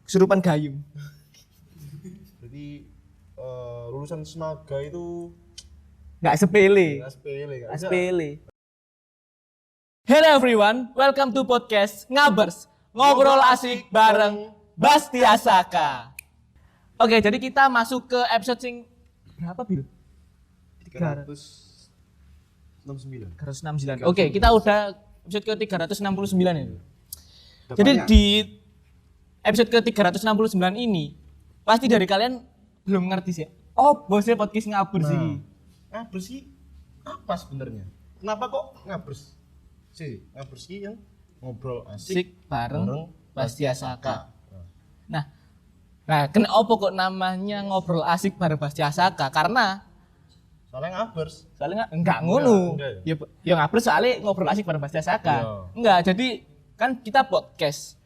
Kesurupan gayung. Jadi lulusan Semaga itu Nggak sepele. nggak sepele, nggak Nggak bisa. sepele. Hello everyone, welcome to podcast Ngabers. Ngobrol asik bareng Bastia Saka. Oke, jadi kita masuk ke episode sing berapa, Bil? 369. 369. Oke, kita udah episode ke 369 ini. Jadi di episode ke 369 ini pasti dari kalian belum ngerti sih. Oh, bosnya podcast Ngabers sih. Ngabers sih apa sebenarnya? Kenapa kok ngabers? Ngabers sih yang ngobrol asik bareng Bastia Saka. Nah, kenapa kok namanya ngobrol asik bareng Bastia Saka? Karena soalnya ngabers. soalnya enggak ngono. Enggak. Ya ngabers soalnya ngobrol asik bareng Bastia Saka. Iya. Enggak, jadi kan kita podcast.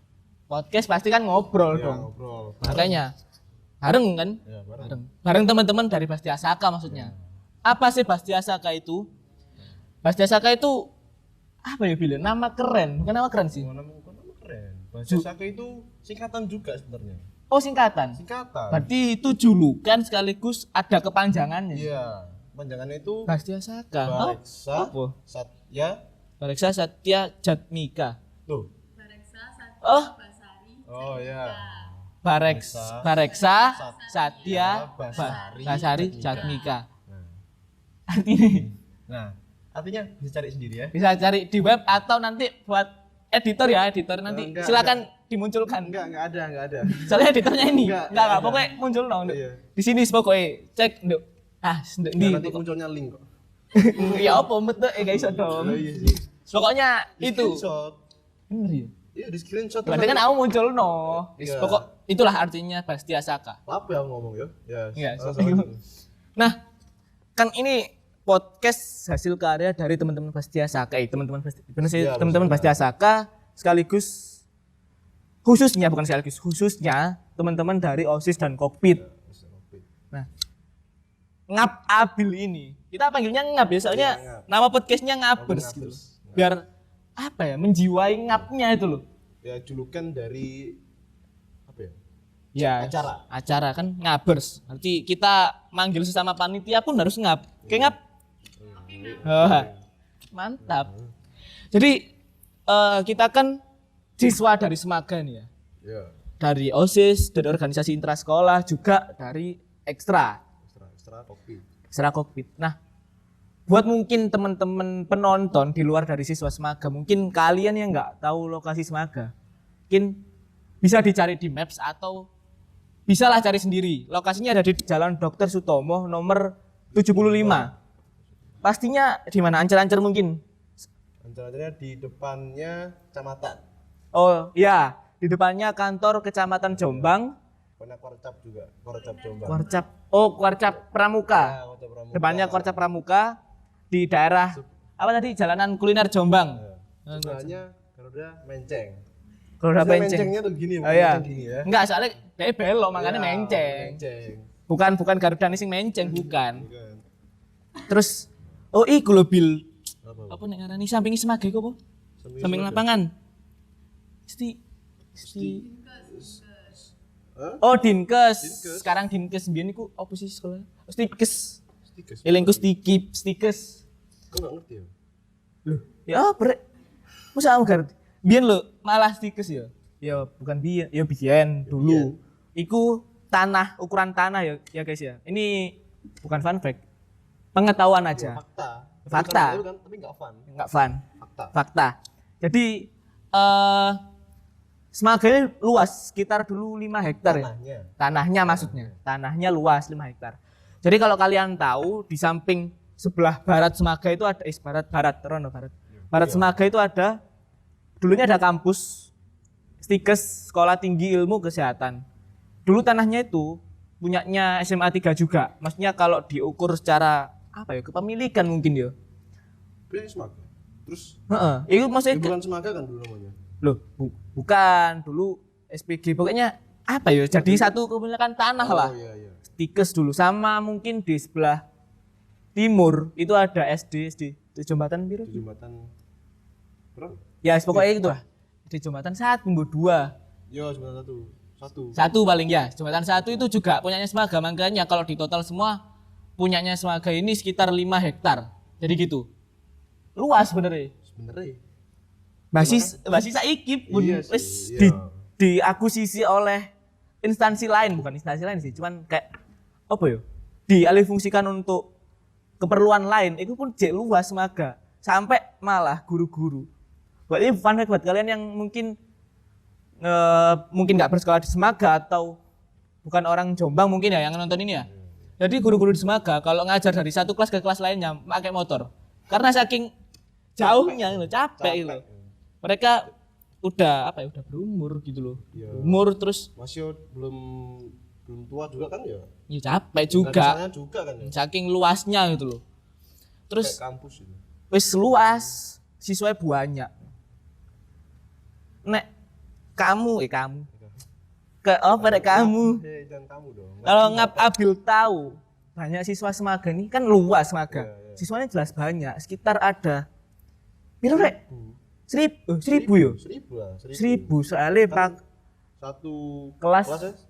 Podcast pasti kan ngobrol Iya, dong. ngobrol. Makanya bareng kan? Ya, bareng. Bareng teman-teman dari Bastia Saka maksudnya. Apa sih Bastia Saka itu? Bastia Saka itu apa ya, Bil? Nama keren, bukan nama keren sih. Nama keren. Bastia Saka itu singkatan juga sebenarnya. Oh, singkatan. Singkatan. Berarti itu julukan sekaligus ada kepanjangannya. Iya. Panjangannya itu Bastia Saka. Bareksa Apa? Satya. Bareksa Satya Jatmika. Tuh. Oh, Oh ya. Bareksa Satya Basari Jatmika. Artinya Nah, artinya bisa cari sendiri ya. bisa cari di web atau nanti buat editor nanti Enggak, silakan dimunculkan. Enggak ada. Soalnya editornya ini. Enggak. Pokoknya muncul Iya. Di sini pokoknya cek nduk. Nduk Nah, nanti munculnya link kok. Ya apa betul gak iso dong. iya sih. Pokoknya Di itu. screenshot. Bener ya? Iya, di screenshot. Berarti kan aku muncul no. Iya. Pokok itulah artinya Bastia Saka. apa yang ngomong ya? Ya. Iya, sama-sama. Nah, kan ini podcast hasil karya dari teman-teman Bastia Saka. Teman-teman Iya, teman-teman Bastia Saka sekaligus khususnya teman-teman dari OSIS dan Kokpit. Nah, Ngab Abil ini. Kita panggilnya Ngab ya, soalnya Iya, Ngab. nama podcastnya Ngabers gitu. Biar apa ya, menjiwai ngapnya itu loh. Ya, julukan dari apa ya? Ya, acara kan Ngabers. Berarti kita manggil sesama panitia pun harus ngap. Kayak ngap. Oh, mantap. Jadi kita kan siswa dari Semaga nih ya. Ya. Dari OSIS, dari organisasi intrasekolah, juga dari ekstra Kokpit. Kokpit. Nah, buat mungkin teman-teman penonton di luar dari siswa Semaga, mungkin kalian yang nggak tahu lokasi Semaga, mungkin bisa dicari di Maps atau bisalah cari sendiri. Lokasinya ada di Jalan Dr. Sutomo nomor 75. Pastinya di mana? Ancar-ancar mungkin. Ancar-ancarnya di depannya kecamatan. Oh iya, di depannya kantor Kecamatan Jombang. Pernah Korcap juga, Korcap Jombang. Korcap Pramuka. Ya, Korcap Pramuka. Depannya Korcap Pramuka di daerah apa tadi? Jalanan Kuliner Jombang. Sebelahnya Garuda Menceng. Garuda Maksudnya Menceng. Mencengnya tuh gini, Oh iya. gini ya. Enggak, soalnya dia belok makanya Ya, menceng. Menceng. Bukan Garuda sing menceng, bukan. Bukan. Terus iku lho, Bil. Apa? Apa nek ngarani samping Semaga iku apa? Samping lapangan. Hah? Oh, Dinkes. Dinkes. Sekarang Dinkes mbiyen iku apa sih sekolah? Stikes. Stikes. Elengku Stikes. Kok enggak ngerti ya? Loh, ya brek. Masa kamu ngerti? Biyen lho, malah Stikes ya. Ya bukan biyen, ya biyen dulu. Iku tanah, ukuran tanah ya guys ya. Ini bukan fun fact. Pengetahuan aja. Fakta. Tapi enggak fun. Enggak fun. Fakta. Jadi Semaga ini luas, sekitar dulu 5 hektar ya. Tanahnya maksudnya. Tanahnya luas 5 hektar. Jadi kalau kalian tahu di samping sebelah barat Semaga itu ada barat Semaga itu ada dulunya ada kampus Stikes Sekolah Tinggi Ilmu Kesehatan. Dulu tanahnya itu punyanya SMA 3 juga. Maksudnya kalau diukur secara apa ya, kepemilikan mungkin ya. Ini Semaga. Terus Itu maksudnya bukan Semaga kan dulu namanya. Loh, bukan dulu SPG. Pokoknya apa ya? Jadi satu kepemilikan tanah lah. Iya. Stikes dulu, sama mungkin di sebelah timur itu ada SD di jembatan biru. Di jembatan berapa? Ya pokoknya itu lah. Di jembatan satu, mbok dua. Yo cuma satu. Satu paling ya. Jembatan satu itu juga punyanya Semaga. Makanya kalau di total semua punyanya Semaga ini sekitar 5 hektar. Jadi gitu. Luas sebenarnya. Masih saiki pun Iya sih, wis iya. diakuisisi oleh instansi lain, bukan instansi lain sih, cuman kayak apa ya? Dialihfungsikan untuk keperluan lain. Itu pun jek luas Semaga. Sampai malah guru-guru. Ini fun fact buat kalian yang mungkin nggak bersekolah di Semaga atau bukan orang Jombang mungkin ya yang nonton ini ya. Jadi guru-guru di Semaga kalau ngajar dari satu kelas ke kelas lainnya pakai motor. Karena saking jauhnya loh, capek gitu. Mereka udah berumur gitu loh. Ya. Umur terus Masih belum tua juga kan ya. ya capek Nggak juga. di sana juga kan ya. Saking luasnya gitu loh. Terus Kayak kampus itu. wis luas, siswanya banyak. Nek kamu ke kamu. Jangan kamu dong. Kalau Ngap Abil tahu banyak siswa Semaga ini kan luas Semaga. Iya. Siswanya jelas banyak, sekitar ada piro rek? 1000 yo. 1000 lah. 1000 soalnya pak Satu Kelas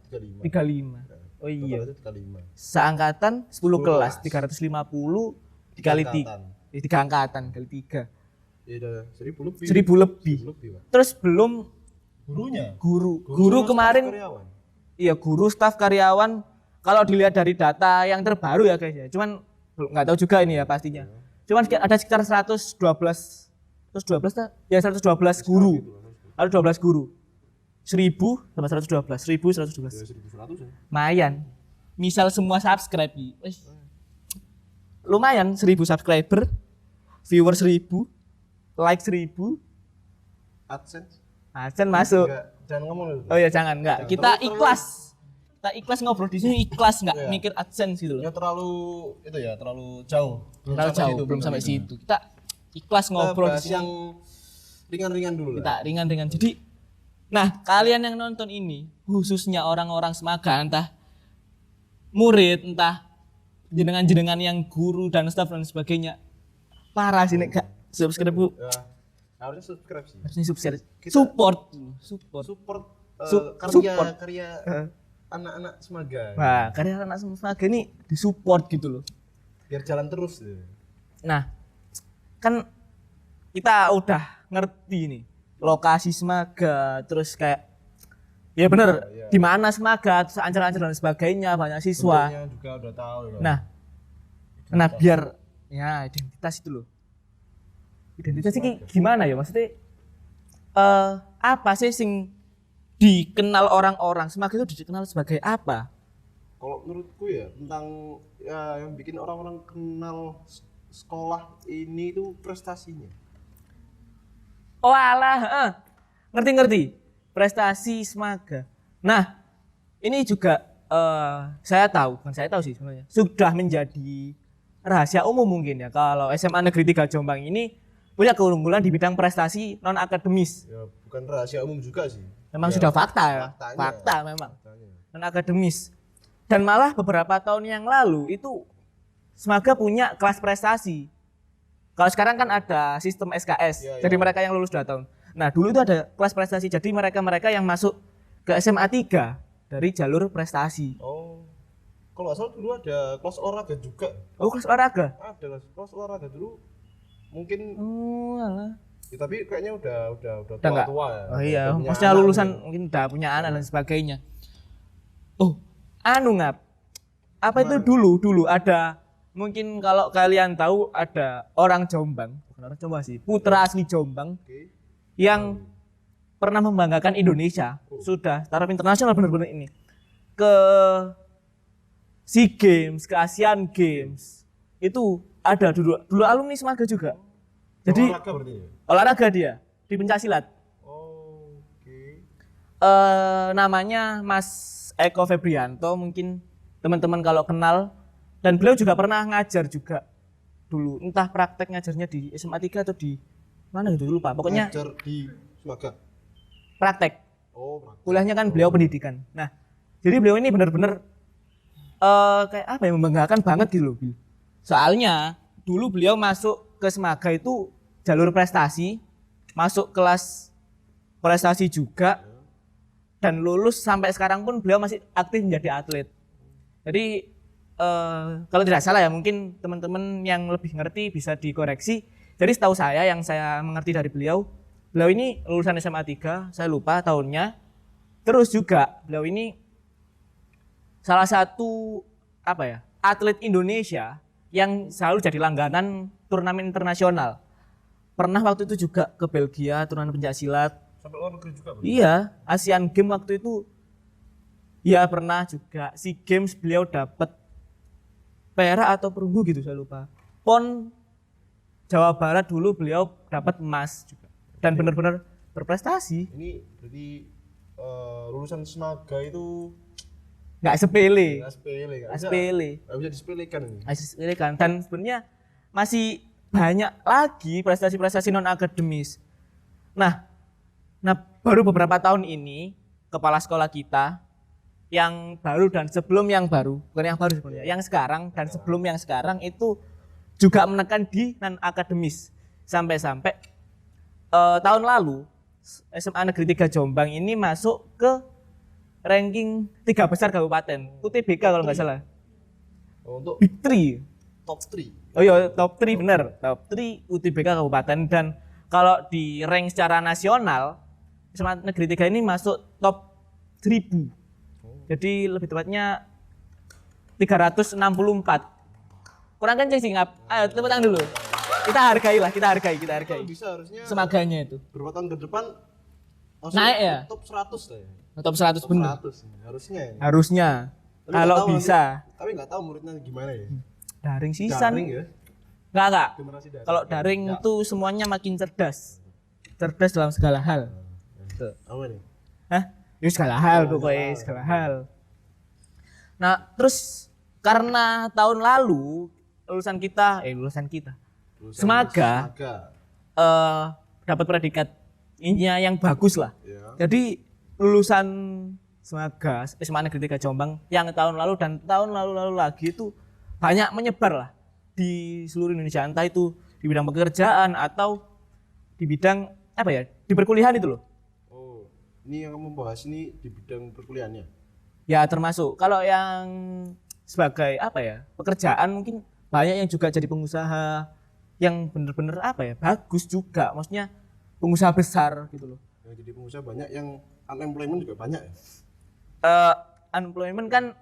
35. 35. Oh iya. Totalnya 35. Seangkatan 10 kelas, kelas. 350 dikali Angkatan. 3. 3 angkatan kali 3. Ya udah 1000 lebih. 1000 lebih. 1000 lebih, Pak. Terus belum Gurunya. guru sama kemarin staf karyawan. iya guru staf karyawan kalau dilihat dari data yang terbaru ya guys ya. Cuman nggak tahu juga ini ya pastinya. Cuman ada sekitar 112 tak? Ya 112 guru. Ada 12 guru. 1000 sama 112. 1112. Ya 1100 ya. Lumayan. Misal semua subscribe, wes. Lumayan 1000 subscriber, viewer 1000, like 1000, AdSense. AdSense masuk. Enggak, jangan ngomong itu. Oh ya jangan enggak. Kita Terlalu- ikhlas. Kita ikhlas ngobrol di sini ikhlas enggak Iya. mikir AdSense gitu loh. Ya terlalu itu ya, terlalu jauh. Terlalu jauh, belum sampai situ. Kita ikhlas ngobrol di Bahas sini. yang ringan-ringan dulu Kita lah. ringan-ringan. Jadi nah, kalian yang nonton ini, khususnya orang-orang Semaga, entah murid, entah jenengan-jenengan yang guru dan staf dan sebagainya. Parah sih nek gak subscribe Bu. Ya, harusnya subscribe sih. Harusnya subscribe. Kita- Support. Support Support. karya anak-anak Semaga. Nah, karya anak Semaga ini disupport gitu loh. Biar jalan terus ya. Nah, kan kita udah ngerti nih lokasi Semaga, terus kayak ya bener Iya. di mana Semaga, terus ancar-ancar dan sebagainya, banyak siswa. Sebenarnya juga udah tahu loh. Nah biar ya identitas itu loh. Identitas ini gimana ya maksudnya? Apa sih sing dikenal orang-orang? Semaga itu dikenal sebagai apa? Kalau menurutku ya tentang ya, yang bikin orang-orang kenal sekolah ini itu prestasinya. Oh alah, ngerti-ngerti. Prestasi Semaga. Nah, ini juga saya tahu, bukan saya tahu sih sebenarnya. Sudah menjadi rahasia umum mungkin ya kalau SMA Negeri 3 Jombang ini punya keunggulan di bidang prestasi non akademis. Ya bukan rahasia umum juga sih. Memang Ya, sudah fakta ya. faktanya. Fakta memang. faktanya. Non akademis. Dan malah beberapa tahun yang lalu itu Semaga punya kelas prestasi. Kalau sekarang kan ada sistem SKS, Ya, jadi ya. mereka yang lulus 2 tahun. Nah dulu itu ada kelas prestasi, jadi mereka-mereka yang masuk ke SMA 3 dari jalur prestasi. Oh. Kalau nggak salah dulu ada kelas olahraga juga. Oh kelas olahraga? Ada kelas olahraga dulu. Mungkin Oh alah. ya, tapi kayaknya udah Udah enggak? tua ya. Oh iya, Udah punya maksudnya anak lulusan gitu. mungkin udah punya anak dan sebagainya. Oh, Ngap. Apa itu dulu ada mungkin kalau kalian tahu ada orang Jombang, bukan orang Jombang sih, putra asli Jombang Oke. yang pernah membanggakan Indonesia, sudah taraf internasional benar-benar ini ke SEA Games, ke Asian Games. Itu ada dulu alumni Semaga juga. Jadi olahraga berarti ya? olahraga dia di pencaksilat. Oh, oke. Namanya Mas Eko Febrianto, mungkin teman-teman kalau kenal, dan beliau juga pernah ngajar juga dulu, entah praktek ngajarnya di SMA 3 atau di mana gitu lupa, pokoknya Ngajar di Semaga. praktek. Oh, praktek. Kuliahnya kan beliau pendidikan. Nah, jadi beliau ini benar-benar kayak apa ya, membanggakan banget gitu loh, Bil. Soalnya dulu beliau masuk ke Semaga itu jalur prestasi, masuk kelas prestasi juga, dan lulus sampai sekarang pun beliau masih aktif menjadi atlet. Jadi kalau tidak salah ya, mungkin teman-teman yang lebih ngerti bisa dikoreksi. Jadi setahu saya, yang saya mengerti dari beliau ini lulusan SMA 3, saya lupa tahunnya. Terus juga beliau ini salah satu atlet Indonesia yang selalu jadi langganan turnamen internasional. Pernah waktu itu juga ke Belgia turnamen pencaksilat. Sampai luar negeri juga. Iya, Asian Games waktu itu. Ya pernah juga SEA Games beliau dapat perak atau perunggu gitu, saya lupa. PON Jawa Barat dulu beliau dapat emas juga. Dan benar-benar berprestasi. Ini berarti lulusan Senaga itu nggak sepele. Nggak bisa disepelekan ini. Disepelekan. Dan sebenarnya masih banyak lagi prestasi-prestasi non akademis. Nah, baru beberapa tahun ini kepala sekolah kita yang baru dan sebelum yang baru, bukan yang baru sebenarnya, yang sekarang dan sebelum yang sekarang itu juga menekan di non akademis. Sampai-sampai tahun lalu SMA Negeri 3 Jombang ini masuk ke ranking 3 besar kabupaten, UTBK kalau nggak salah. Untuk Big 3. top 3. Oh iya, top 3 bener. Top 3 UTBK kabupaten, dan kalau di rank secara nasional SMA Negeri 3 ini masuk top 1000. Jadi lebih tepatnya 364. Kurang kenceng sih, ngap. Ayo tepuk tangan dulu. Kita hargai. Kalau bisa harusnya Semaganya itu. beberapa tahun ke depan Naik ya? Top 100 lah ya. Top 100 bener. 100 harusnya. Ya. Harusnya. Tapi Kalau nggak tahu bisa. Tapi nggak tahu muridnya gimana ya. Daring sisan. Daring ya. Enggak. Generasi daring. Kalau daring itu semuanya makin cerdas. Cerdas dalam segala hal. Tuh. Apa nih? Hah? Ya segala hal pokoknya, segala hal. Nah, terus karena tahun lalu lulusan kita Semaga dapat predikat ininya yang bagus lah. Ya. Jadi lulusan Semaga SMA Negeri 3 Jombang yang tahun lalu dan tahun lalu lagi itu banyak menyebar lah di seluruh Indonesia, entah itu di bidang pekerjaan atau di bidang di perkuliahan itu loh. Oh, ini yang kamu bahas ini di bidang perkuliahannya. Ya termasuk kalau yang sebagai pekerjaan mungkin banyak yang juga jadi pengusaha yang bener-bener bagus juga, maksudnya pengusaha besar gitu loh. Yang jadi pengusaha banyak, yang unemployment juga banyak ya. Unemployment kan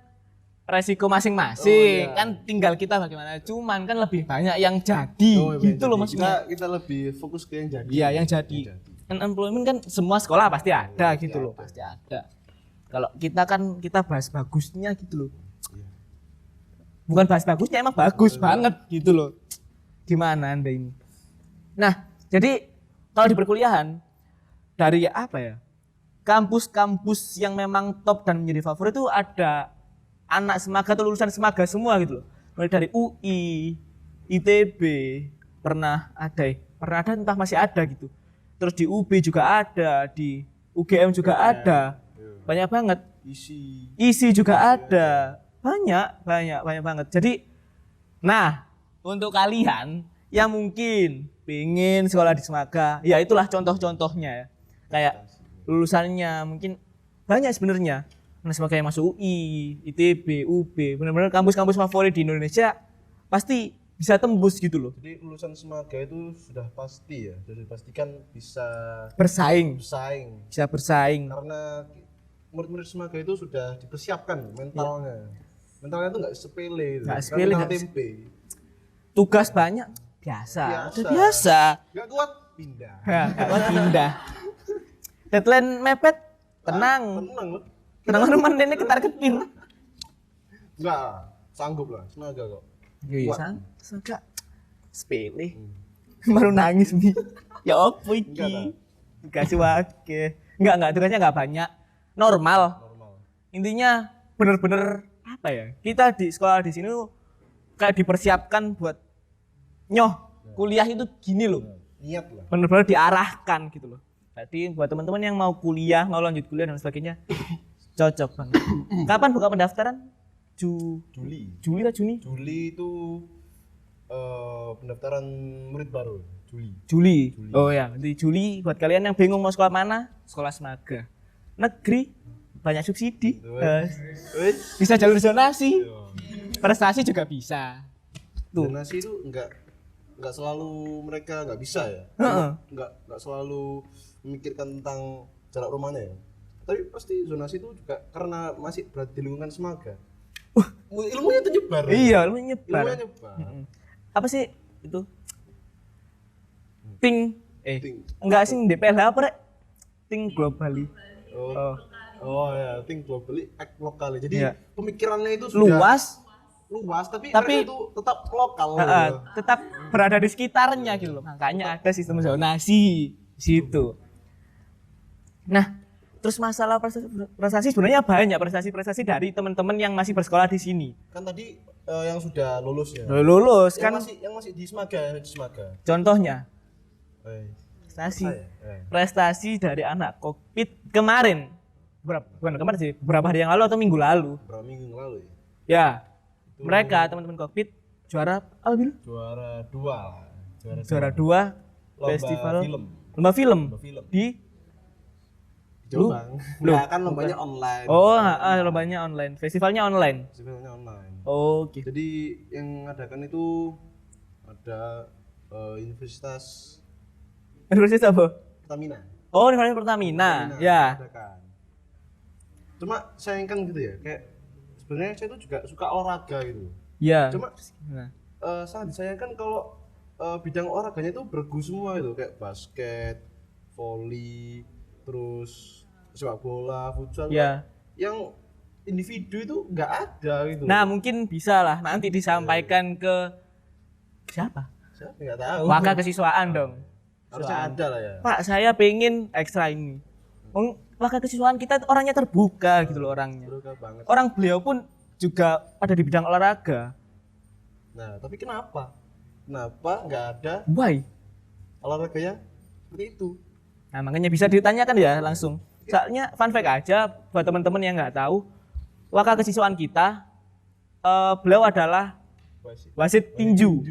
resiko masing-masing, Oh, iya. kan tinggal kita bagaimana. Cuman kan lebih banyak yang jadi gitu loh maksudnya. Kita lebih fokus ke yang jadi. Iya, yang jadi. Unemployment kan semua sekolah pasti ada gitu loh, pasti ada. Kalau kita kan kita bahas bagusnya gitu loh. Bukan bahas bagusnya, emang bagus banget gitu loh. Gimana Anda ini? Nah, jadi kalau di perkuliahan dari kampus-kampus yang memang top dan menjadi favorit itu ada anak Semaga atau lulusan Semaga semua gitu loh. Mulai dari UI, ITB, pernah ada entah masih ada gitu. Terus di UB juga ada, di UGM juga ada. Banyak banget. Isi juga ada. Banyak banget. Jadi, untuk kalian yang mungkin pengen sekolah di Semaga, ya itulah contoh-contohnya ya. Kayak lulusannya mungkin banyak sebenarnya. Nah, Semaga yang masuk UI, ITB, UB, benar-benar kampus-kampus favorit di Indonesia pasti bisa tembus gitu loh. Jadi lulusan Semaga itu sudah pasti ya, sudah dipastikan bisa Bersaing. Bisa bersaing. Karena murid-murid Semaga itu sudah dipersiapkan mentalnya. Mentalnya itu nggak sepele. Nggak sepele. Tempe. Tugas banyak, biasa. Nggak kuat, pindah. Nggak kuat, pindah. Deadline mepet, tenang. Tenang teman ini ketar-ketir. Enggak, sanggup lah, Semaga kok. Iya, enggak sepele. Baru nangis nih. Ya opo iki? Dikasih wake. Enggak, tugasnya enggak banyak. Normal. Intinya bener-bener kita di sekolah di sini kayak dipersiapkan buat kuliah itu gini loh. Niat lah. Bener-bener diarahkan gitu loh. Jadi buat teman-teman yang mau kuliah, mau lanjut kuliah dan sebagainya, cocok banget. Kapan buka pendaftaran? Juli atau Juni? Juli itu pendaftaran murid baru. Juli. Oh ya, di Juli buat kalian yang bingung mau sekolah mana, sekolah Semaga. Negeri banyak subsidi. Bisa jalur zonasi. Prestasi juga bisa. Tuh. Zonasi itu enggak selalu mereka enggak bisa ya. Enggak selalu memikirkan tentang jarak rumahnya ya. Tapi pasti zonasi itu juga karena masih berada di lingkungan Semaga. Ilmunya tuh nyebar. Iya, ilmunya nyebar. Apa sih itu? Ting. Enggak sih DPLH apa rek? Ting globally. Oh ya, think globally, act lokal. Jadi pemikirannya itu sudah luas tapi mereka itu tetap lokal. Tetap berada di sekitarnya gitu loh. Makanya ada sistem zonasi di situ. Nah, terus masalah prestasi sebenarnya banyak prestasi dari teman-teman yang masih bersekolah di sini. Kan tadi yang sudah lulus ya. Lulus yang kan yang masih di Semaga, Contohnya prestasi dari anak kokpit kemarin. Bukan kemarin sih, beberapa hari yang lalu atau minggu lalu. Beberapa minggu yang lalu ya. Ya. Mereka teman-teman kokpit juara apa Bil? Juara 2 festival lomba film di Jombang. Nah, kan lombanya online. Oh, lombanya online. Festivalnya online. Oh, gitu. Jadi yang ngadakan itu ada Universitas apa? Pertamina. Oh, Universitas Pertamina. Ya. Ngadakan. Cuma sayangkan gitu ya, kayak sebenarnya saya tuh juga suka olahraga gitu. Iya. Cuma sangat disayangkan kalau bidang olahraganya itu bergu semua gitu, kayak basket, volley, terus sepak bola, futsal. Ya. Yang individu itu nggak ada gitu. Nah, mungkin bisa lah nanti disampaikan ke siapa? Nggak tahu. Wakakesiswaan dong. Harusnya ada lah ya. Pak, saya pengen ekstra ini. Wakakesiswaan kita orangnya terbuka gitu loh orangnya. Terbuka banget. Orang beliau pun juga ada di bidang olahraga. Nah, tapi kenapa nggak ada Why? olahraganya seperti itu? Nah, makanya bisa ditanyakan ya langsung. Soalnya fun fact aja buat teman-teman yang nggak tahu, wakakesiswaan kita beliau adalah wasit tinju.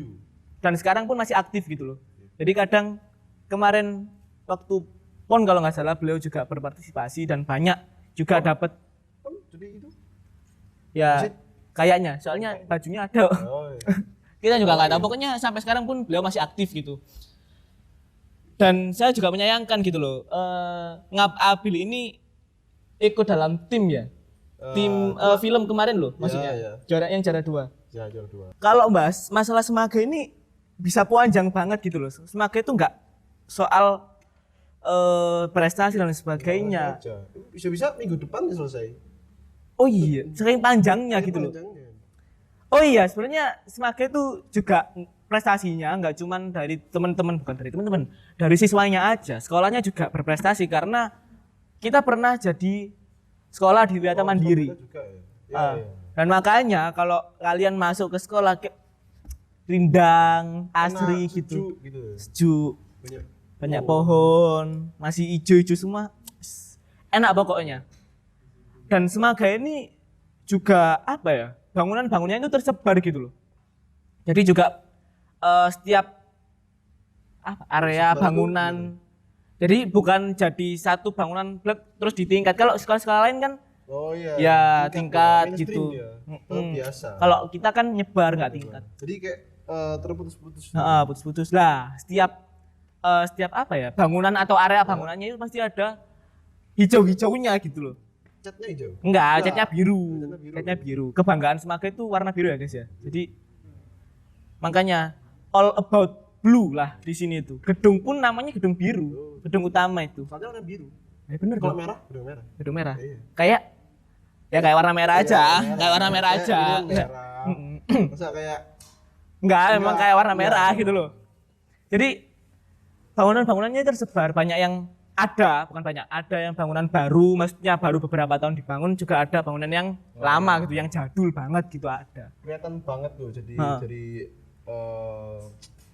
Dan sekarang pun masih aktif gitu loh. Jadi kadang kemarin waktu PON kalau nggak salah beliau juga berpartisipasi dan banyak juga dapat. Jadi itu? Ya kayaknya, soalnya bajunya ada. Oh, iya. Kita juga nggak tahu. Pokoknya sampai sekarang pun beliau masih aktif gitu. Dan saya juga menyayangkan gitu loh. Ngap Abil ini ikut dalam tim ya. Tim film kemarin loh maksudnya. Juara 2. Ya, juara 2. Kalau bahas masalah Semaga ini bisa panjang banget gitu loh. Semaga itu enggak soal prestasi dan sebagainya. Bisa-bisa minggu depan selesai. Oh iya, sering panjangnya gitu loh. Oh iya, sebenarnya Semaga itu juga prestasinya enggak cuman dari teman-teman, bukan dari teman-teman, dari siswanya aja. Sekolahnya juga berprestasi karena kita pernah jadi sekolah di Wiyata Mandiri. Dan makanya kalau kalian masuk ke sekolah kayak rindang, asri gitu. Sejuk. Banyak pohon, masih hijau-hijau semua. Enak pokoknya. Dan Semaga ini juga apa ya? Bangunan-bangunannya itu tersebar gitu loh. Jadi juga setiap area bangunan. Jadi bukan jadi satu bangunan blok terus ditingkat. Kalau sekolah-sekolah lain kan ya tingkat gitu. Biasa. Kalau kita kan nyebar nggak tingkat. Jadi kayak terputus-putus. Putus-putus lah. Setiap apa ya? Bangunan atau area bangunannya itu pasti ada hijau-hijaunya gitu loh. Catnya hijau? Enggak, catnya biru. Catnya biru. Kebanggaan Semaga itu warna biru ya guys ya. Jadi makanya all about blue lah di sini itu. Gedung pun namanya gedung biru. Gedung utama itu. Soalnya warna biru. Ya bener kalau dong. merah, gedung merah. Gedung merah. Iya. Kayak warna merah aja. Kayak warna merah aja. Masa kayak enggak, memang kayak warna merah gitu loh. Jadi bangunan-bangunannya tersebar, banyak yang bukan banyak, ada yang bangunan baru, maksudnya baru beberapa tahun dibangun, juga ada bangunan yang lama gitu, yang jadul banget gitu ada. Kelihatan banget tuh, jadi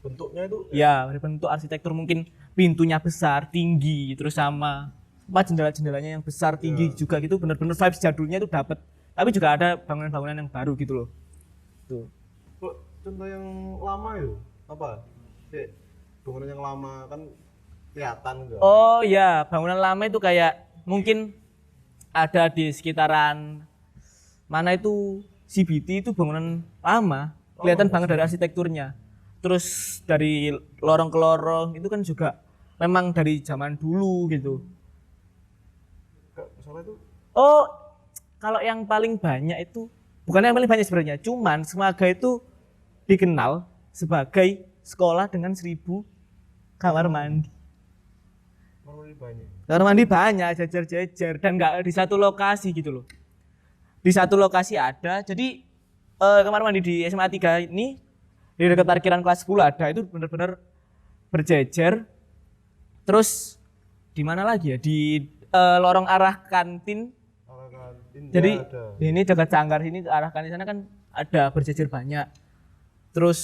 bentuknya itu. Ya, dari bentuk arsitektur mungkin pintunya besar, tinggi, terus sama jendela-jendelanya yang besar, tinggi juga gitu, bener-bener vibes jadulnya itu dapat. Tapi juga ada bangunan-bangunan yang baru gitu loh. Tuh. Contoh yang lama itu apa? bangunan yang lama kan kelihatan enggak? Oh ya, bangunan lama itu kayak mungkin ada di sekitaran mana itu CBT itu bangunan lama, kelihatan banget dari arsitekturnya. Terus dari lorong ke lorong itu kan juga memang dari zaman dulu gitu. Enggak salah itu. Oh, kalau yang paling banyak itu bukan yang paling banyak sebenarnya, cuman Semaga itu dikenal sebagai sekolah dengan 1000 kamar mandi. Kamar mandi banyak. Kamar mandi banyak, jejer-jejer dan nggak di satu lokasi gitu loh. Di satu lokasi ada, jadi kamar mandi di SMA 3 ini di dekat parkiran kelas 10 ada, itu benar-benar berjejer. Terus di mana lagi ya? Di lorong arah kantin. Arah kantin. Jadi ya ada. ini dekat Sanggar sini arah kantin sana kan ada berjejer banyak. Terus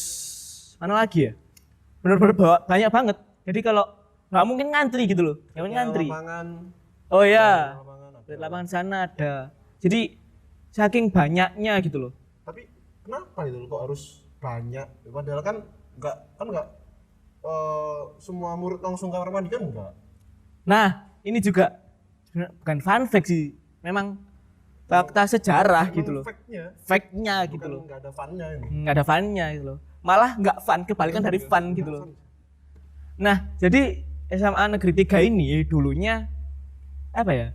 mana lagi ya? Benar-benar banyak banget. Jadi kalau nggak mungkin ngantri gitu loh. Nggak mungkin ngantri. Lapangan. Oh ya, Lapangan ada. di lapangan sana ada. Jadi saking banyaknya gitu loh. Tapi kenapa itu kok harus banyak? Padahal kan enggak semua murid langsung kamar mandi kan enggak. Nah, ini juga sebenarnya bukan fun fact sih. Memang fakta sejarah gitu loh. Fact-nya gitu loh. Enggak ada fun-nya ini. Nggak ada fun-nya gitu loh. Malah nggak fun, kebalikan dari fun gitu loh. Nah, jadi SMA Negeri 3 ini dulunya apa ya?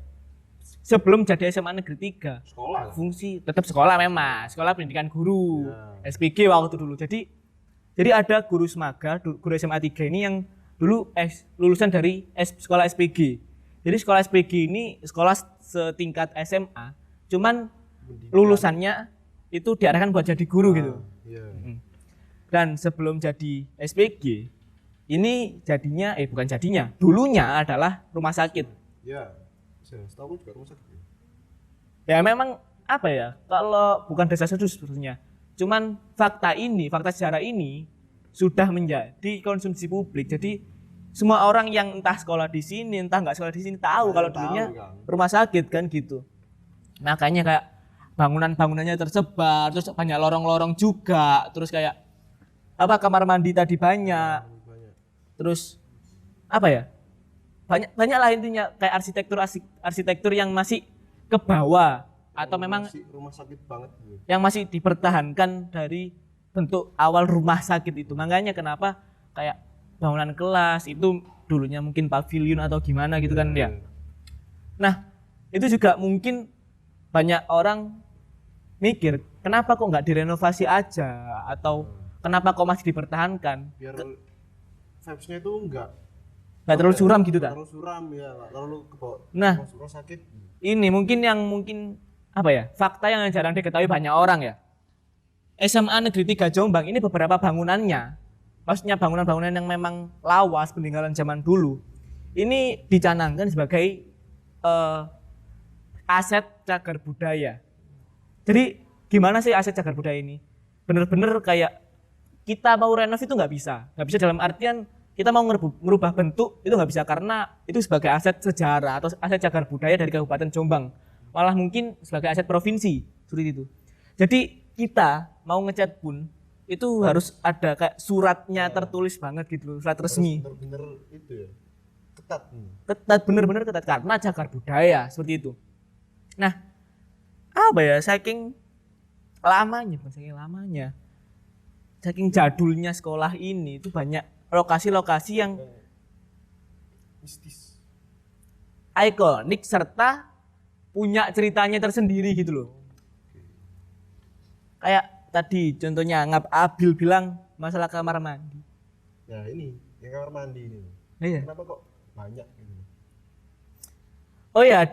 Sebelum jadi SMA Negeri 3, Sekolah. fungsi tetap sekolah memang, sekolah pendidikan guru, Ya. SPG waktu dulu. Jadi ada guru Semaga, guru SMA 3 ini yang dulu lulusan dari sekolah SPG. Jadi sekolah SPG ini sekolah setingkat SMA, cuman lulusannya itu diarahkan buat jadi guru gitu. Iya. Dan sebelum jadi SPG, ini jadinya bukan jadinya, dulunya adalah rumah sakit. Iya. Setahu aku juga rumah sakit. Ya memang apa ya, kalau bukan desas-desus sebetulnya. Cuman fakta sejarah ini sudah menjadi konsumsi publik. Jadi semua orang yang entah sekolah di sini, entah nggak sekolah di sini tahu kalau dulunya rumah sakit kan gitu. Makanya kayak bangunan-bangunannya tersebar, terus banyak lorong-lorong juga, terus kayak apa kamar mandi tadi banyak. Terus apa ya? Banyak lah intinya kayak arsitektur yang masih ke bawah atau memang rumah sakit banget gitu. yang masih dipertahankan dari bentuk awal rumah sakit itu. Makanya kenapa kayak bangunan kelas itu dulunya mungkin pavilion atau gimana gitu kan ya. Nah, itu juga mungkin banyak orang mikir, kenapa kok nggak direnovasi aja atau kenapa kok masih dipertahankan? Biar vibes-nya itu nggak terlalu suram gitu nggak tak? terlalu suram ya, nggak terlalu kebawa. Nah, rumah sakit. ini mungkin apa ya? Fakta yang jarang diketahui banyak orang ya. SMA Negeri 3 Jombang ini beberapa bangunannya, maksudnya bangunan-bangunan yang memang lawas peninggalan zaman dulu, ini dicanangkan sebagai aset cagar budaya. Jadi gimana sih aset cagar budaya ini? Bener-bener kayak kita mau renov itu nggak bisa dalam artian kita mau merubah bentuk itu nggak bisa karena itu sebagai aset sejarah atau aset cagar budaya dari Kabupaten Jombang, malah mungkin sebagai aset provinsi seperti itu. Jadi kita mau ngecat pun itu harus ada kayak suratnya tertulis banget gitu loh, surat resmi. Bener-bener itu ya, ketat. Ketat, bener-bener ketat karena cagar budaya seperti itu. Nah, apa ya, saking jadulnya sekolah ini itu banyak lokasi-lokasi yang Mistis. ikonik serta punya ceritanya tersendiri gitu loh. Kayak tadi contohnya Ngap Abil bilang masalah kamar mandi. Ya ini, yang kamar mandi ini. Iya. Kenapa kok banyak gitu? Oh ya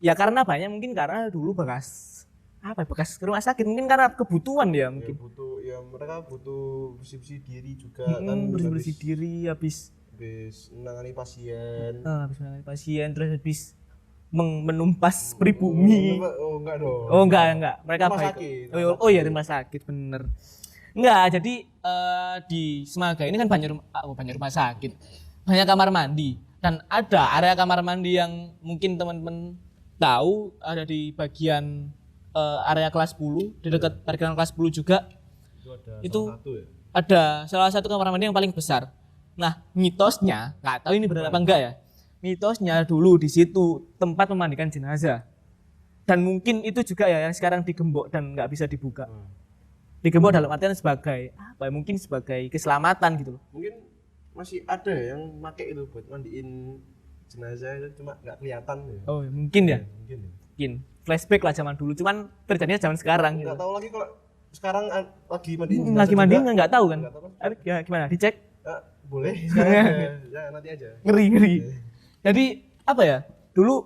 ya karena banyak mungkin karena dulu bekas rumah sakit, mungkin karena kebutuhan ya mungkin. Mereka butuh bersih-bersih diri juga kan. Bersih-bersih diri habis menangani pasien. Habis menangani pasien terus habis menumpas pribumi. Oh enggak dong. Oh enggak. Mereka rumah baik. sakit. Oh ya rumah sakit bener. Enggak, jadi di Semaga ini kan banyak rumah sakit. Banyak kamar mandi dan ada area kamar mandi yang mungkin teman-teman tahu ada di bagian area kelas 10, di dekat parkiran kelas 10 juga. Itu ada Itu salah satu ya. ada salah satu kamar mandi yang paling besar. Nah, mitosnya, nggak tahu ini benar apa enggak ya. Mitosnya dulu di situ tempat memandikan jenazah. Dan mungkin itu juga ya yang sekarang digembok dan nggak bisa dibuka. Digembok dalam artian sebagai apa? Mungkin sebagai keselamatan gitu loh. Mungkin masih ada yang pakai itu buat mandiin jenazah itu cuma nggak kelihatan ya. Oh, mungkin ya. Mungkin. Mungkin flashback lah zaman dulu. Cuman terjadinya zaman sekarang gitu. Nggak tahu lagi kalau sekarang lagi mandiin jenazah. Lagi mandiin nggak tahu kan? Nggak tahu. Ya, gimana? Dicek? Boleh sekarang aja. Ya nanti aja. Ngeri. Jadi apa ya? Dulu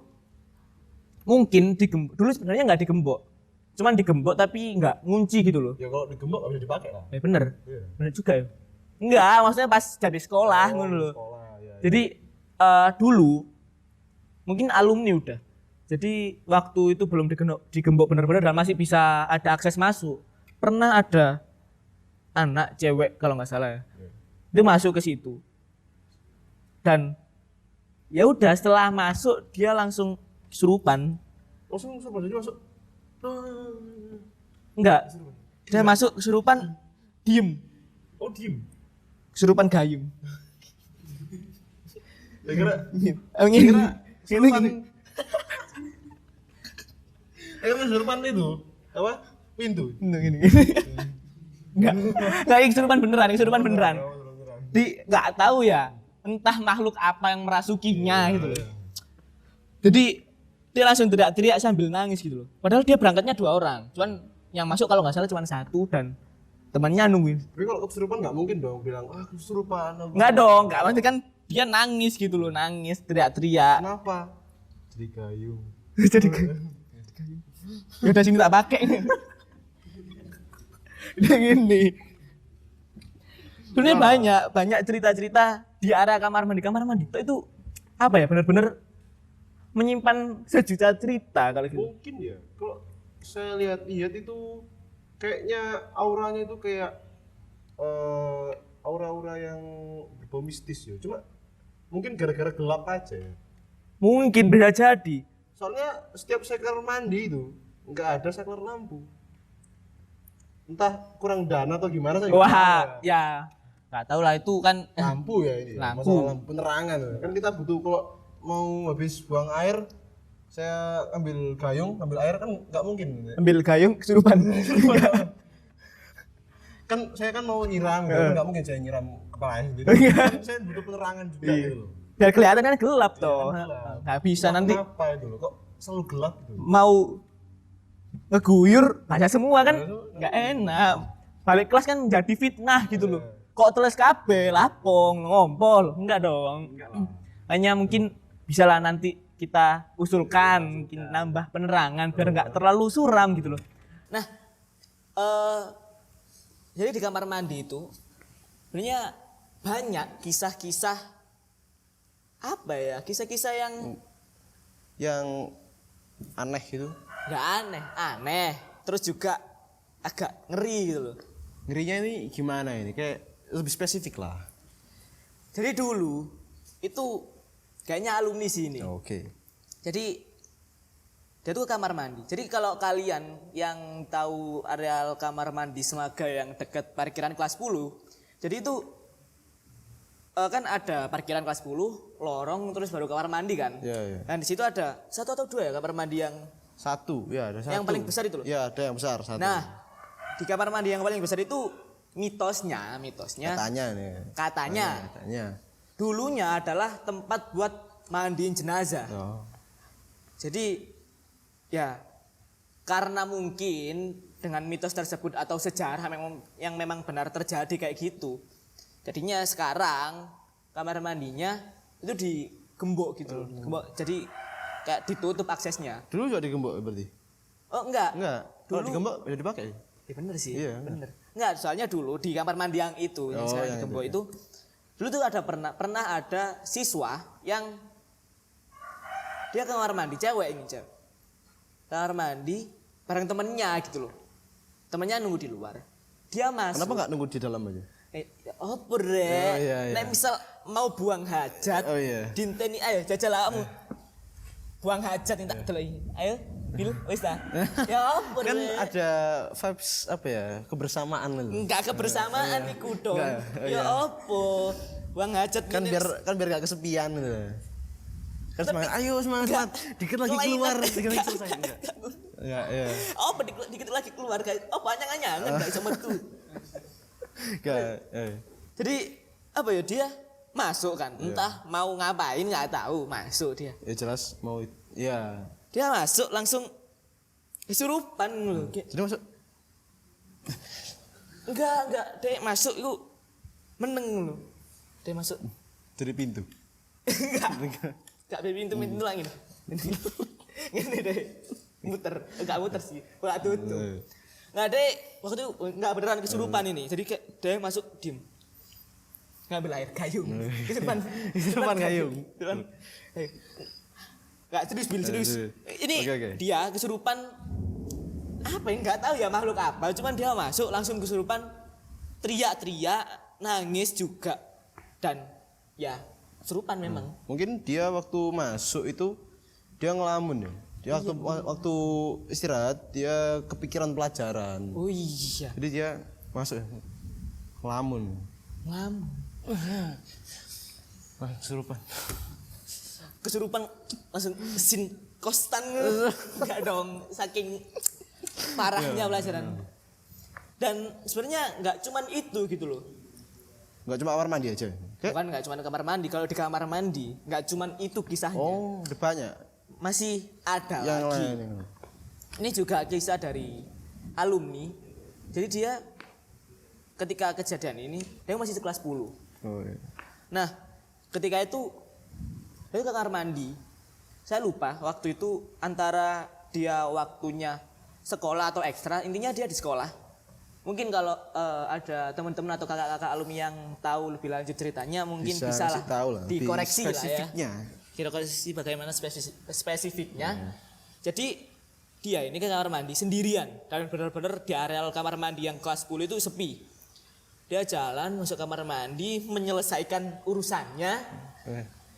mungkin digembok. Dulu sebenarnya nggak digembok. Cuman digembok tapi nggak ngunci gitu loh. Ya kalau digembok nggak bisa dipakai lah. Bener. Iya. Bener juga ya. Enggak, maksudnya pas jadi sekolah ngono loh. Sekolah, ya. Jadi dulu mungkin alumni udah. Jadi waktu itu belum digembok benar-benar dan masih bisa ada akses masuk. Pernah ada anak cewek kalau nggak salah ya. Dia masuk ke situ. Dan ya udah setelah masuk dia langsung kesurupan. Langsung jadi masuk. Enggak. Dia masuk kesurupan diem. Oh diem. Kesurupan gayung. Saya kira Angin. kesurupan. Kesurupan itu apa? Pintu. Gini. Enggak kesurupan beneran. Enggak tahu ya, entah makhluk apa yang merasukinya gitu loh. Jadi dia langsung teriak-teriak sambil nangis gitu loh. Padahal dia berangkatnya 2 orang, cuman yang masuk kalau nggak salah cuma 1 dan temannya nungguin. Tapi kalau kesurupan nggak mungkin dong bilang kesurupan. Nggak dong, nggak pasti kan dia nangis gitu loh, nangis teriak-teriak. Kenapa? Jadi gayung. Jadi gayung. Ya udah sini tak pakai. Udah gini. Sebenarnya banyak cerita-cerita di area kamar mandi itu apa ya, benar-benar menyimpan sejuta cerita kalau gitu. Mungkin ya. Kalau saya lihat itu kayaknya auranya itu kayak aura-aura yang berbau mistis ya. Cuma mungkin gara-gara gelap aja ya. Mungkin bisa jadi. Soalnya setiap saya kamar mandi itu nggak ada saklar lampu. Entah kurang dana atau gimana saya. Wah, ya nggak tahu lah itu kan lampu ya ini. Lampu. Masalah lampu penerangan. Kan kita butuh kalau mau habis buang air, saya ambil gayung, ambil air kan nggak mungkin. ambil gayung kesurupan. Kan saya kan mau nyiram, nggak mungkin saya nyiram kepala saya sendiri. Saya butuh penerangan juga gitu loh. Biar kelihatan kan gelap toh. Nggak bisa nanti Kenapa itu loh? Kok selalu gelap gitu? mau ngeguyur baca semua kan nggak enak. Balik kelas kan jadi fitnah gitu loh. Kok teles kabeh, lapong, ngompol, enggak dong. Hanya mungkin bisa lah nanti kita usulkan, mungkin nambah penerangan biar nggak terlalu suram gitu loh. Nah, jadi di kamar mandi itu sebenarnya banyak kisah-kisah apa ya, kisah-kisah yang aneh gitu. nggak aneh, terus juga agak ngeri gitu loh. Ngerinya ini gimana ini? Kayak lebih spesifik lah. Jadi dulu itu kayaknya alumni sini. Oke. Jadi dia tuh ke kamar mandi. Jadi kalau kalian yang tahu areal kamar mandi Semaga yang dekat parkiran kelas 10, jadi itu kan ada parkiran kelas 10, lorong terus baru kamar mandi kan. Iya. Dan di situ ada 1 atau 2 ya kamar mandi yang 1, ya ada 1. yang paling besar itu loh. Iya, ada yang besar 1. Nah, di kamar mandi yang paling besar itu mitosnya katanya dulunya adalah tempat buat mandiin jenazah. Oh. Jadi ya karena mungkin dengan mitos tersebut atau sejarah yang memang benar terjadi kayak gitu, jadinya sekarang kamar mandinya itu digembok gitu. Gembok, jadi kayak ditutup aksesnya. Dulu juga digembok berarti? Oh enggak. Kalau digembok bisa dipakai? Ya bener sih, Iya. bener. Enggak, soalnya dulu di kamar mandi yang itu, yang sekarang digembok itu, dulu tuh ada pernah ada siswa yang dia ke kamar mandi, cewek. Kamar mandi bareng temennya gitu loh. Temennya nunggu di luar. Dia masuk. Kenapa nggak nunggu di dalam aja? Nek misal mau buang hajat, dinteni ayo jajal kamu. Buang hajat tak delok. Ayo, Bil, wis ta. Ya apa Kan Rek? ada vibes apa ya? Kebersamaan gitu. Enggak kebersamaan iku dong. Enggak, Ya iya. apa? Wang hajat Kan ini biar gak kesepian gitu. Kan semangat, ayo semangat. Dikit lagi kelainan. keluar, dikit lagi selesai. Enggak. Enggak, iya. Apa dikit lagi keluar kayak apa anyang-anyangan enggak iso metu. Enggak, Jadi apa ya dia masuk kan, Iya. entah mau ngapain nggak tahu, masuk dia. ya jelas mau ya. Dia masuk langsung kesurupan loh. Jadi masuk Enggak, dia masuk itu meneng loh. Dia masuk dari pintu. enggak dari pintu lagi. Ngene deh. Enggak muter sih. Ora tutup. Nggak deh, waktu itu nggak beneran kesurupan ini. Jadi kayak dia masuk diem. Ngambil air gayung. Kesurupan gayung. Enggak serius Bil, serius. Ini Oke. dia kesurupan apa ya nggak tahu ya makhluk apa. Cuman dia masuk langsung kesurupan teriak-teriak, nangis juga dan ya kesurupan memang. Mungkin dia waktu masuk itu dia ngelamun ya. Dia waktu istirahat dia kepikiran pelajaran. Oh iya, Jadi dia masuk ngelamun. ngam. Wah, kesurupan. Kesurupan langsung sin kostan enggak dong saking parahnya pelajaran. Dan sebenarnya nggak cuman itu gitu loh. Enggak cuma kamar mandi aja. Kayak, Bukan nggak cuma kamar mandi. Kalau di kamar mandi nggak cuman itu kisahnya. oh, ada banyak Masih ada yang lagi. lain. Ini juga kisah dari alumni. Jadi dia ketika kejadian ini dia masih kelas 10. Oh, iya. Nah, ketika itu dia ke kamar mandi. Saya lupa waktu itu antara dia waktunya sekolah atau ekstra, intinya dia di sekolah. Mungkin kalau ada teman-teman atau kakak-kakak alumni yang tahu lebih lanjut ceritanya mungkin bisa kasih lah tahu lah, lebih dikoreksi lah ya. spesifiknya. Dikoreksi bagaimana spesifiknya. Jadi dia ini ke kamar mandi sendirian dan benar-benar di areal kamar mandi yang kelas 10 itu sepi. Dia jalan masuk kamar mandi menyelesaikan urusannya.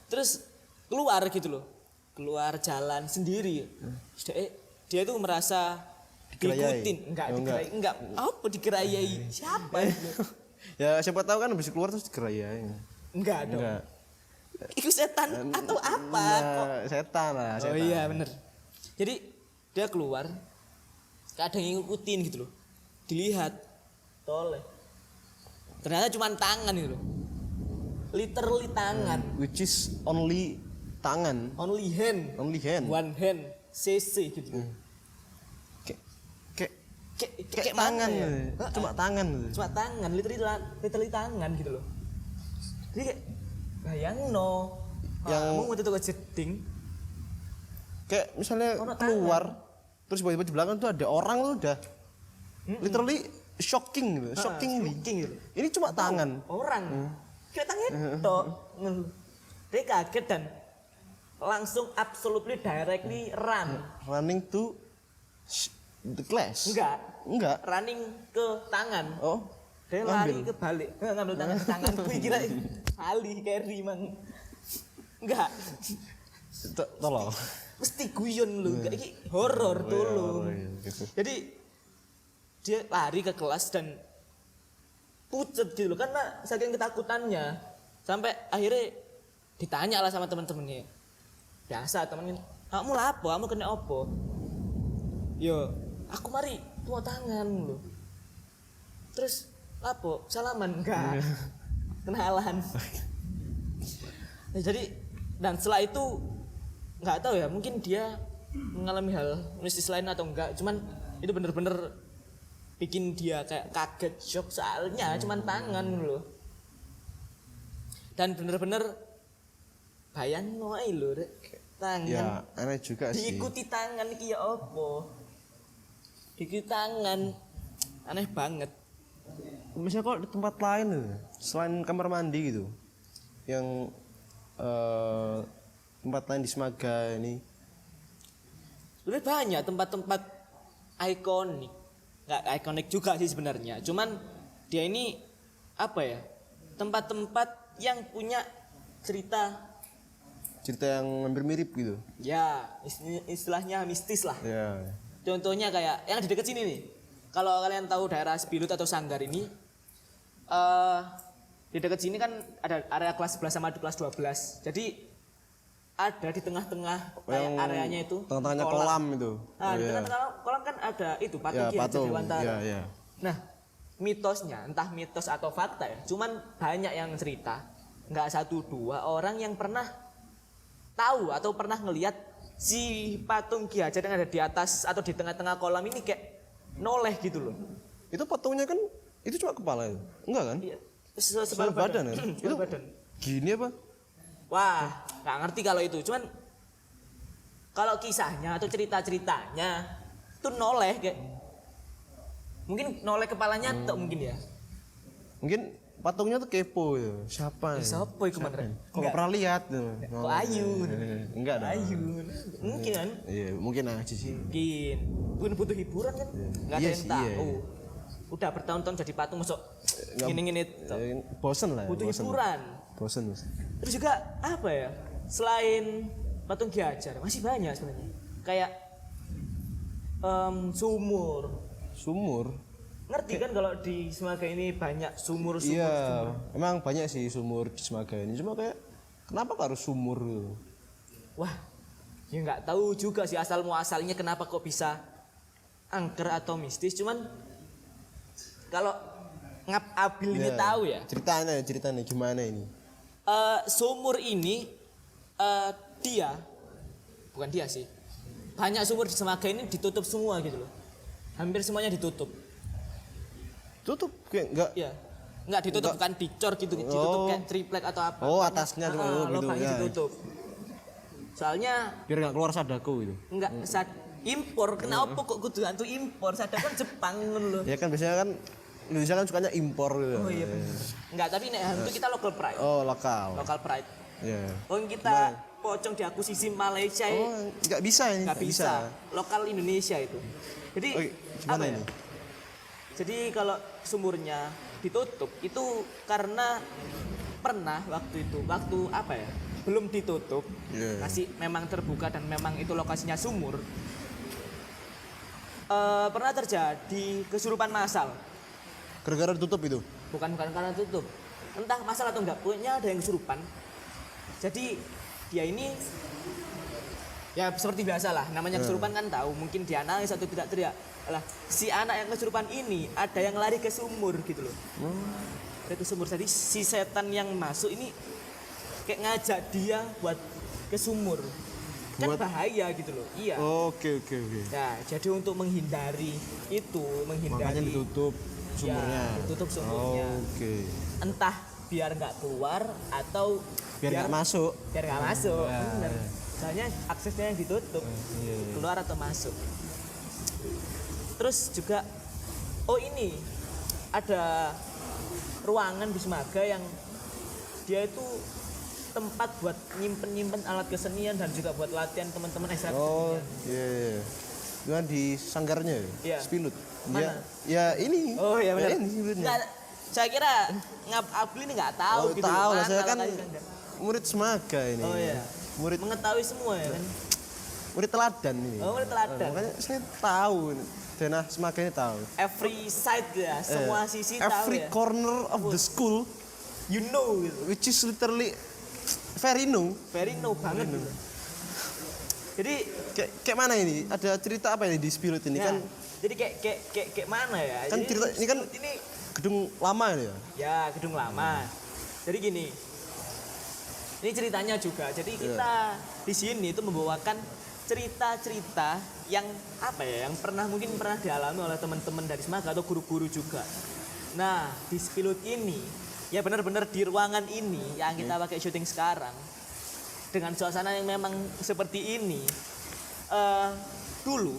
Terus keluar gitu loh. Keluar jalan sendiri. Dia tuh merasa Dikerayai? diikutin, enggak. Apa dikerayai? Siapa itu? Ya siapa tahu kan habis keluar terus dikerayain. Enggak dong. Enggak. Itu setan atau apa? Kok? Nah, setan lah, Oh setan. iya bener. Jadi dia keluar, kadang ngikutin gitu loh. Dilihat, toleh. Ternyata cuma tangan gitu loh. Literally tangan, Which is only tangan, only hand, only hand. one hand, CC gitu. Kayak Kayak tangan, mana ya? cuma tangan. Cuma tangan, literally tangan gitu loh. Jadi kayak bayang no, Yang- kamu mau tuh jeding, Kayak misalnya Ono keluar, terus tiba-tiba di belakang tuh ada orang lu udah literally shocking gitu, shockingly. shocking gitu. Ini cuma tangan. Orang kayak tangan tok ngeluh. Dia kaget dan langsung absolutely directly run. Running to the class. Enggak. Running ke tangan. Oh. Dia lari ke balik. Ngambil tangan ke tangan. Gue kira Ali carry mang. Enggak. Tolong. Mesti guyon lu. Kayak ini horor tolong. Gitu. Jadi dia lari ke kelas dan pucet gitu loh karena saking ketakutannya sampai akhirnya ditanya lah sama teman-temannya. Biasa temennya, kamu lapo, kamu kena opo? Yo, aku mari tua tangan lo. Terus lapo, salaman enggak? Kenalan. Nah, jadi dan setelah itu nggak tahu ya, mungkin dia mengalami hal mistis lain atau enggak. Cuman itu bener-bener bikin dia kayak kaget, shock soalnya cuman tangan loh. Dan bener-bener bayang noai lho Rek. Tangan Ya, aneh juga sih. diikuti tangan iki ya opo? Diikuti tangan. Aneh banget. Misalnya kalau di tempat lain selain kamar mandi gitu, yang tempat lain di Semaga ini, Sebenarnya banyak tempat-tempat ikonik. Nggak ikonik juga sih sebenarnya. Cuman dia ini apa ya? Tempat-tempat yang punya cerita cerita yang hampir mirip gitu. Ya, istilahnya mistis lah. Ya. Contohnya kayak yang di dekat sini nih. Kalau kalian tahu daerah Spilut atau Sanggar ini, di dekat sini kan ada area kelas 11 sama kelas 12. Jadi ada di tengah-tengah kayak areanya itu. Tengah-tengahnya kolam itu. Nah, di tengah-tengah kolam kan ada itu patung Ki Hajar patung. Dewantara. Ya, ya. Nah, mitosnya entah mitos atau fakta ya, cuman banyak yang cerita. Nggak 1-2 orang yang pernah tahu atau pernah ngelihat si patung Ki Hajar yang ada di atas atau di tengah-tengah kolam ini kayak noleh gitu loh. Itu patungnya kan itu cuma kepala itu. Enggak kan? Iya. Separuh badan kan? Itu badan. gini apa? Wah, nggak ngerti kalau itu. Cuman kalau kisahnya atau cerita-ceritanya itu noleh kayak mungkin noleh kepalanya tuh mungkin ya. Mungkin patungnya tuh kepo ya. Siapa? Ya? Siapa itu kemarin? Kok nggak pernah lihat tuh? Kok Ayu? Enggak dong. Ayu. Mungkin kan? Iya, mungkin aja sih. Mungkin. Mungkin butuh hiburan kan? Nggak ada Iya yang sih, tahu. iya. Udah bertahun-tahun jadi patung masuk Nggak- gini-gini. Bosen lah ya. Butuh bosen. hiburan. Bosen. Terus juga apa ya? Selain patung Ki Hajar masih banyak sebenarnya. Kayak sumur. Sumur. Ngerti kan kalau di Semaga ini banyak sumur-sumur. Iya, emang banyak sih sumur di Semaga ini. Cuma kayak kenapa kok harus sumur gitu? Wah, ya nggak tahu juga sih asal muasalnya kenapa kok bisa angker atau mistis. Cuman kalau Ngap Abil ini Iya. tahu ya. Ceritanya gimana ini? Sumur ini dia bukan dia sih. Banyak sumur di Semaga ini ditutup semua gitu loh. Hampir semuanya ditutup. Tutup kayak enggak. Iya. Enggak ditutup, Enggak. bukan dicor gitu, ditutup kayak triplek atau apa. Oh, atasnya cuma gitu, lubangnya ya. ditutup. Soalnya Biar nggak keluar sadaku gitu. enggak impor, kenapa kok kudu hantu impor? Sadar kan Jepang ngono lho. Ya kan biasanya kan Indonesia kan sukanya impor gitu. Oh iya bener. Enggak, tapi nek hantu kita local pride. Oh, lokal. Local pride. Iya. Wong kita pocong diakusisi Malaysia Oh, nggak bisa ini. nggak bisa. Lokal Indonesia itu. Jadi Oh, gimana apa ya? ini? Jadi kalau sumurnya ditutup itu karena pernah waktu apa ya, belum ditutup, Iya. masih memang terbuka dan memang itu lokasinya sumur. Pernah terjadi kesurupan massal. Gara-gara ditutup itu. Bukan karena tutup, entah masalah atau enggak, pokoknya ada yang kesurupan. Jadi dia ini ya seperti biasa lah, namanya kesurupan kan tahu, mungkin dia nangis atau tidak teriak. Lah, si anak yang kesurupan ini ada yang lari ke sumur gitu loh. Lari ke sumur. Jadi si setan yang masuk ini kayak ngajak dia buat ke sumur. Kan Buat- bahaya gitu loh. Iya. Oke. Nah, jadi untuk menghindari itu, Makanya ditutup sumurnya. Ya, ditutup sumurnya. Oke. Entah biar nggak keluar atau Biar nggak masuk. biar nggak masuk. Ya, Bener. ya. Soalnya aksesnya yang ditutup, Iya. keluar atau masuk. Terus juga ini ada ruangan di Semaga yang dia itu tempat buat nyimpen alat kesenian dan juga buat latihan teman-teman ekstra Oh, kesenian. iya. Itu kan di sanggarnya ya? Iya. Spilut. Mana? Ya ini. Oh iya benar. Ya, ini Spilutnya. Nggak, saya kira Ngap Abli ini nggak tahu Oh, gitu. tahu lah, Mana saya kan lokasinya enggak. murid Semaga ini. Oh iya. Murid Mengetahui semua ya kan. murid teladan ini. Oh, murid teladan. Makanya saya tahu ini. Denah Semaga ini tahu. Every side ya, semua sisi tahu Every ya. corner of the school You know gitu. which is literally very new. Very no banget gitu. Jadi Kayak mana ini? Ada cerita apa ini di Spilut ini ya, kan? jadi kayak mana ya? Kan Jadi cerita ini kan ini gedung lama ini ya. ya gedung lama. Jadi gini. Ini ceritanya juga. Jadi kita di sini itu membawakan cerita-cerita yang apa ya? Yang mungkin pernah dialami oleh teman-teman dari Semaga atau guru-guru juga. Nah, di Spilut ini ya benar-benar di ruangan ini yang kita pakai syuting sekarang dengan suasana yang memang seperti ini. Dulu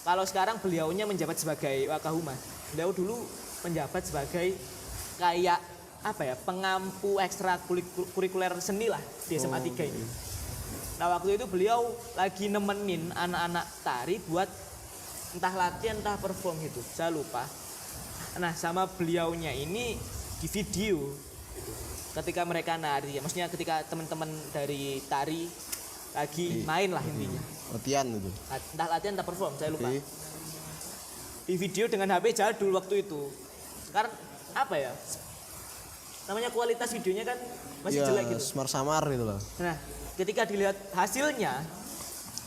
kalau sekarang beliaunya menjabat sebagai Wakahumas, beliau dulu menjabat sebagai kayak apa ya, pengampu ekstra kurikuler seni lah di SMA 3 ini. Nah waktu itu beliau lagi nemenin anak-anak tari buat entah latihan entah perform gitu, saya lupa. Nah sama beliaunya ini di video gitu. ketika mereka nari, maksudnya ketika teman-teman dari tari lagi main lah intinya. Latihan itu. Entah latihan entah perform, saya lupa. Oke. Di video dengan HP jadul waktu itu. Sekarang apa ya? Namanya kualitas videonya kan masih Iya, jelek gitu. samar gitu loh. Nah, ketika dilihat hasilnya,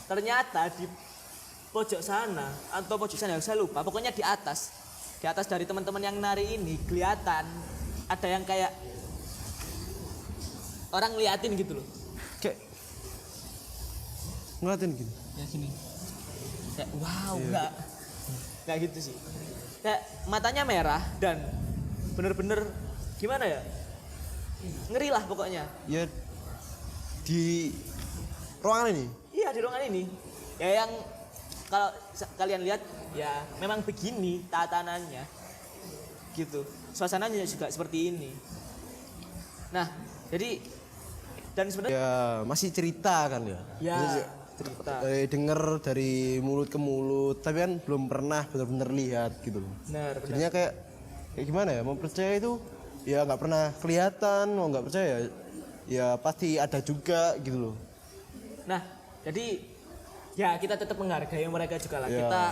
ternyata di pojok sana atau pojok sana, saya lupa. Pokoknya di atas dari teman-teman yang nari ini kelihatan ada yang kayak orang ngeliatin gitu loh. Kayak ngeliatin gini. Ya sini. Kayak wow, enggak gitu sih. Kayak matanya merah dan bener-bener gimana ya? Ngeri lah pokoknya. Ya di ruangan ini. Iya di ruangan ini. Ya yang kalau kalian lihat ya memang begini tatanannya. Gitu. Suasananya juga seperti ini. Nah, jadi dan sebenarnya Ya masih cerita kan ya. ya Masih cerita. denger dari mulut ke mulut, tapi kan belum pernah benar-benar lihat gitu loh. Benar, benar. Jadinya kayak gimana ya? Mau percaya itu ya nggak pernah kelihatan, mau nggak percaya ya pasti ada juga gitu loh. Nah, jadi ya kita tetap menghargai mereka juga lah. Ya. Kita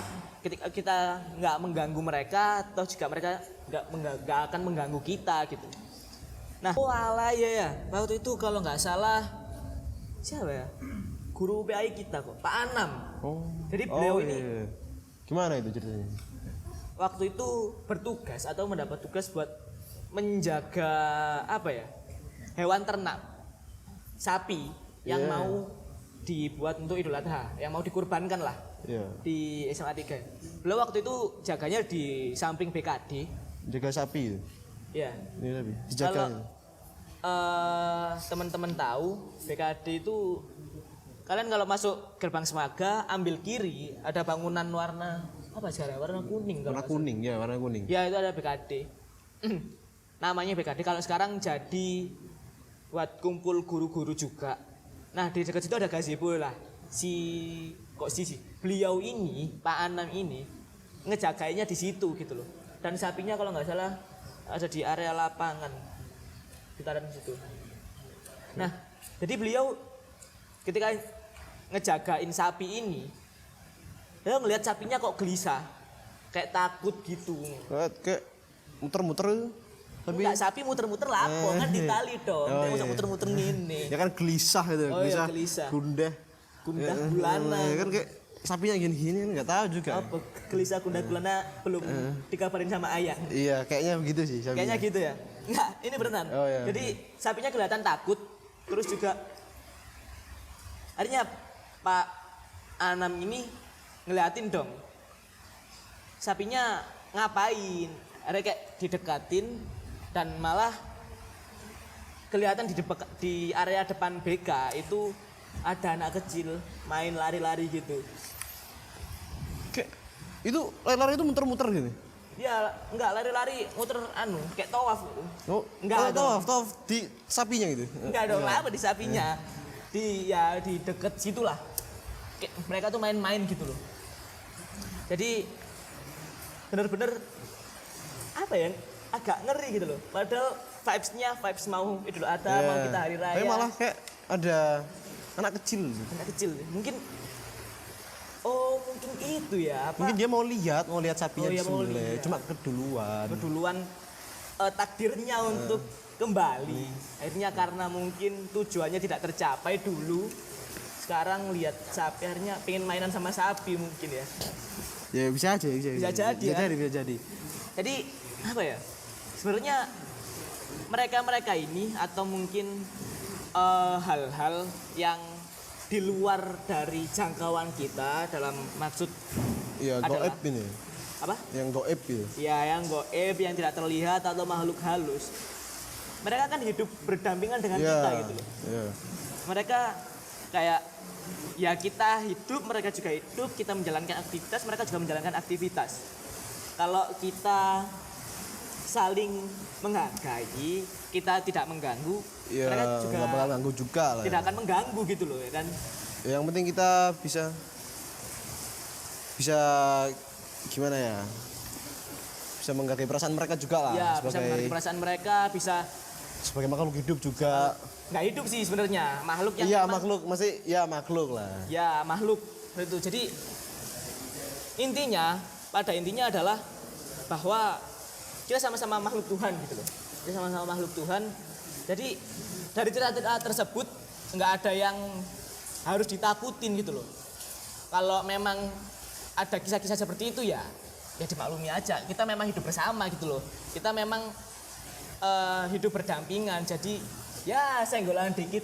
ketika kita nggak mengganggu mereka, atau juga mereka nggak akan mengganggu kita gitu. Nah, walah ya, waktu itu kalau nggak salah siapa ya? Guru PAI kita kok, Pak Anam. Oh. Jadi beliau ini iya. Gimana itu ceritanya? waktu itu bertugas atau mendapat tugas buat menjaga apa ya? Hewan ternak. Sapi yang Yeah. mau dibuat untuk Idul Adha, yang mau dikurbankan lah. Iya. Di SMA 3. Beliau waktu itu jaganya di samping BKD. Jaga sapi itu. Ya. Ini tapi dijaga. Kalau teman-teman tahu BKD itu kalian kalau masuk gerbang Semaga ambil kiri ada bangunan warna apa sekarang warna kuning kalau Warna nggak salah. kuning ya, warna kuning. Ya itu ada BKD. Namanya BKD kalau sekarang jadi buat kumpul guru-guru juga. Nah di dekat situ ada gazebo lah. Beliau ini Pak Anam ini ngejagainya di situ gitu loh. Dan sapinya kalau nggak salah ada di area lapangan sekitaran situ. Nah jadi beliau ketika ngejagain sapi ini, dia ngelihat sapinya kok gelisah, kayak takut gitu. Kayak muter-muter itu. Tapi Enggak, sapi muter-muter lapo kan di tali dong. Oh, Dia usah iya. muter-muter gini. ya kan gelisah itu, Oh iya, gelisah. gundah. Gundah Ya, gulana. ya kan kayak sapinya gini-gini nggak tahu juga. Apa gelisah gundah gulana belum dikabarin sama ayah. Iya, kayaknya begitu sih sapinya. Kayaknya gitu ya. Enggak, ini beneran. Oh, iya. Jadi sapinya kelihatan takut, terus juga akhirnya Pak Anam ini ngeliatin dong. Sapinya ngapain? Akhirnya kayak didekatin dan malah kelihatan di area depan BK itu ada anak kecil main lari-lari gitu. Kayak itu lari-lari itu muter-muter gitu. Ya enggak lari-lari muter kayak tawaf. Oh, Enggak dong. tawaf di sapinya gitu. Enggak dong, apa di sapinya. Di deket situlah. Kayak mereka tuh main-main gitu loh. Jadi bener-bener apa ya? Agak ngeri gitu loh. Padahal vibes mau Idul Adha, Iya. mau kita hari raya. Tapi malah kayak ada anak kecil. anak kecil. Mungkin mungkin itu ya. Apa? Mungkin dia mau lihat sapinya Oh, iya, mau disembelih. lihat. Cuma keduluan. Keduluan takdirnya untuk kembali. Akhirnya karena mungkin tujuannya tidak tercapai dulu. Sekarang lihat sapi akhirnya pengen mainan sama sapi mungkin ya. Ya bisa aja, Bisa jadi, ya. bisa jadi. Jadi apa ya? Sebenarnya mereka ini atau mungkin hal-hal yang di luar dari jangkauan kita dalam maksud Iya, adalah- goib ini. apa? Yang goib gitu. Ya yang goib yang tidak terlihat atau makhluk halus. Mereka kan hidup berdampingan dengan Iya. kita gitu loh. Iya. Mereka kayak ya kita hidup, mereka juga hidup, kita menjalankan aktivitas, mereka juga menjalankan aktivitas. Kalau kita saling menghargai, kita tidak mengganggu, Iya, mereka juga nggak bakal ganggu juga lah. tidak akan mengganggu gitu loh ya kan. Yang penting kita bisa gimana ya? Bisa menghargai perasaan mereka juga lah. Ya bisa mengerti perasaan mereka, bisa sebagai makhluk hidup juga. Nggak hidup sih sebenarnya, makhluk yang Iya memang- makhluk, masih ya makhluk lah. ya makhluk itu. Jadi intinya, pada intinya adalah bahwa kita sama-sama makhluk Tuhan gitu loh. Kita sama-sama makhluk Tuhan. Jadi dari cerita-cerita tersebut nggak ada yang harus ditakutin gitu loh. Kalau memang ada kisah-kisah seperti itu ya dimaklumi aja. Kita memang hidup bersama gitu loh. Kita memang hidup berdampingan. Jadi ya senggolan dikit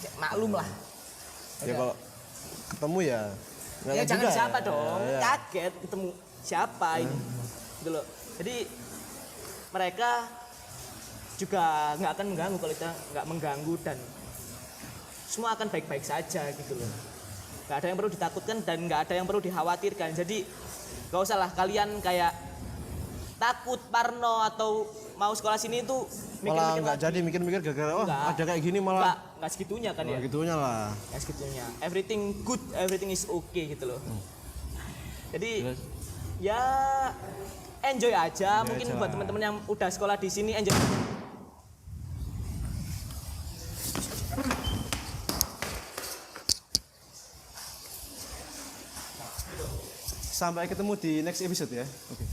ya, maklum lah. Ya kalau ketemu ya. nggak Ya tahu jangan juga siapa ya. dong, Ya. kaget ketemu siapa ini, gitu loh. Jadi mereka juga nggak akan mengganggu kalau kita nggak mengganggu dan semua akan baik-baik saja gitu loh. Nggak ada yang perlu ditakutkan dan nggak ada yang perlu dikhawatirkan. Jadi nggak usah lah kalian kayak takut, parno atau mau sekolah sini itu Malah mikir-mikir nggak lagi. jadi mikir-mikir gara-gara oh Nggak. ada kayak gini malah. Nggak segitunya kan ya. Gitunya lah. Ya segitunya. Everything good, everything is okay gitu loh. Jadi Terus? ya enjoy aja. Enjoy Mungkin aja buat lah. teman-teman yang udah sekolah di sini enjoy. Sampai ketemu di next episode ya. Oke.